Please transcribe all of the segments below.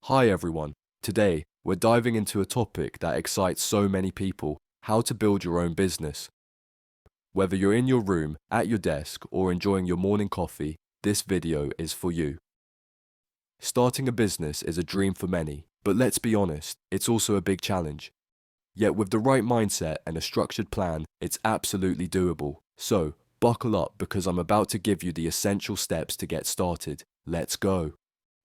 Hi everyone. Today, we're diving into a topic that excites so many people: how to build your own business. Whether you're in your room, at your desk, or enjoying your morning coffee, this video is for you. Starting a business is a dream for many, but let's be honest, it's also a big challenge. Yet with the right mindset and a structured plan, it's absolutely doable. So, buckle up because I'm about to give you the essential steps to get started. Let's go.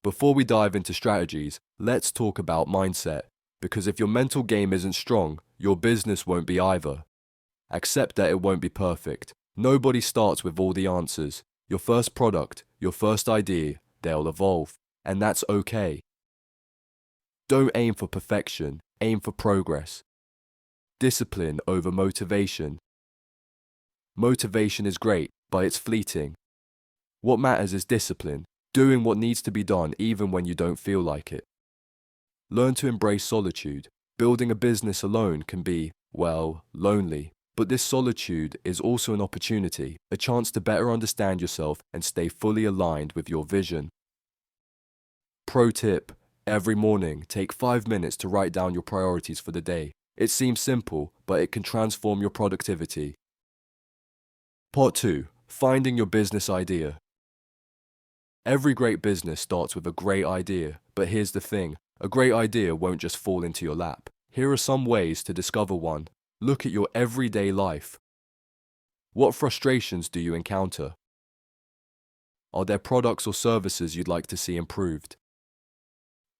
Before we dive into strategies, let's talk about mindset, because if your mental game isn't strong, your business won't be either. Accept that it won't be perfect. Nobody starts with all the answers. Your first product, your first idea, they'll evolve, and that's okay. Don't aim for perfection, aim for progress. Discipline over motivation. Motivation is great, but it's fleeting. What matters is discipline. Doing what needs to be done even when you don't feel like it. Learn to embrace solitude. Building a business alone can be, well, lonely. But this solitude is also an opportunity, a chance to better understand yourself and stay fully aligned with your vision. Pro tip: every morning, take 5 minutes to write down your priorities for the day. It seems simple, but it can transform your productivity. Part 2. Finding your business idea. Every great business starts with a great idea, but here's the thing: a great idea won't just fall into your lap. Here are some ways to discover one. Look at your everyday life. What frustrations do you encounter? Are there products or services you'd like to see improved?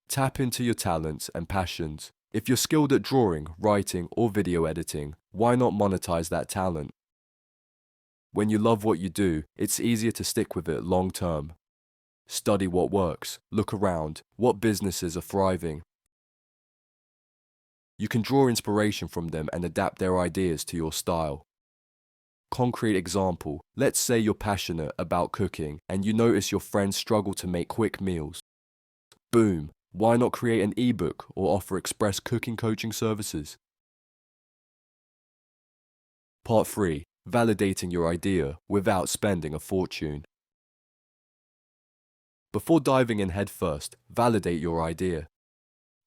Tap into your talents and passions. If you're skilled at drawing, writing, or video editing, why not monetize that talent? When you love what you do, it's easier to stick with it long term. Study what works. Look around. What businesses are thriving? You can draw inspiration from them and adapt their ideas to your style. Concrete example: let's say you're passionate about cooking and you notice your friends struggle to make quick meals. Boom! Why not create an ebook or offer express cooking coaching services? Part 3. Validating your idea without spending a fortune. Before diving in headfirst, validate your idea.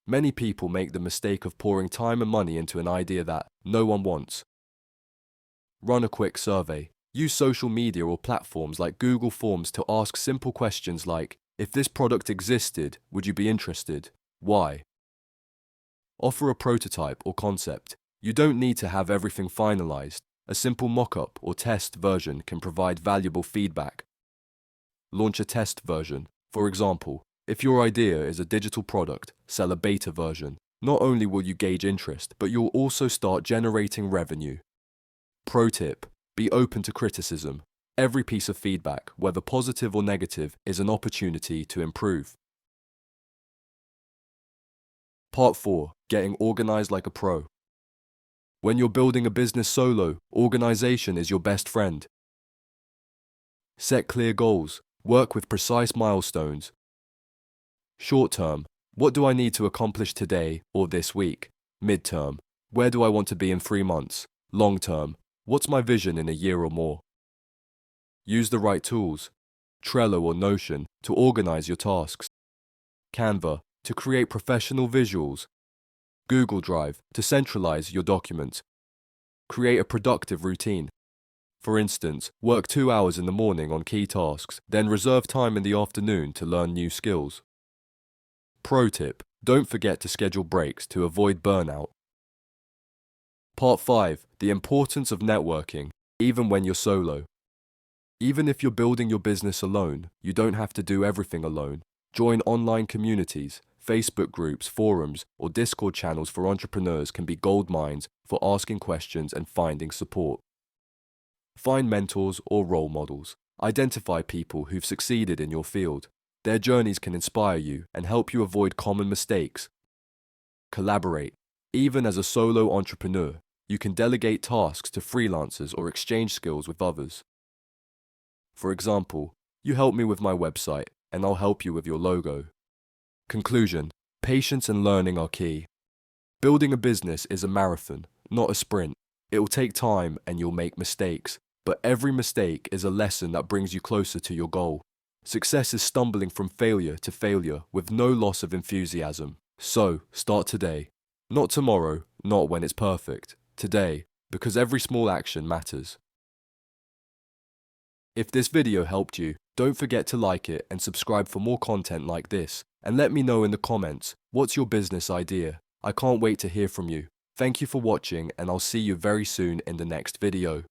Many people make the mistake of pouring time and money into an idea that no one wants. Run a quick survey. Use social media or platforms like Google Forms to ask simple questions like, if this product existed, would you be interested? Why? Offer a prototype or concept. You don't need to have everything finalized. A simple mock-up or test version can provide valuable feedback. Launch a test version. For example, if your idea is a digital product, sell a beta version. Not only will you gauge interest, but you'll also start generating revenue. Pro tip: be open to criticism. Every piece of feedback, whether positive or negative, is an opportunity to improve. Part 4. Getting organized like a pro. When you're building a business solo, organization is your best friend. Set clear goals. Work with precise milestones. Short term: what do I need to accomplish today or this week? Mid-term: where do I want to be in 3 months? Long term: what's my vision in a year or more? Use the right tools. Trello or Notion to organize your tasks. Canva to create professional visuals. Google Drive to centralize your documents. Create a productive routine. For instance, work 2 hours in the morning on key tasks, then reserve time in the afternoon to learn new skills. Pro tip: don't forget to schedule breaks to avoid burnout. Part 5. The importance of networking, even when you're solo. Even if you're building your business alone, you don't have to do everything alone. Join online communities. Facebook groups, forums, or Discord channels for entrepreneurs can be gold mines for asking questions and finding support. Find mentors or role models. Identify people who've succeeded in your field. Their journeys can inspire you and help you avoid common mistakes. Collaborate. Even as a solo entrepreneur, you can delegate tasks to freelancers or exchange skills with others. For example, you help me with my website, and I'll help you with your logo. Conclusion: patience and learning are key. Building a business is a marathon, not a sprint. It will take time and you'll make mistakes, but every mistake is a lesson that brings you closer to your goal. Success is stumbling from failure to failure with no loss of enthusiasm. So, start today. Not tomorrow, not when it's perfect. Today, because every small action matters. If this video helped you, don't forget to like it and subscribe for more content like this. And let me know in the comments, what's your business idea? I can't wait to hear from you. Thank you for watching, and I'll see you very soon in the next video.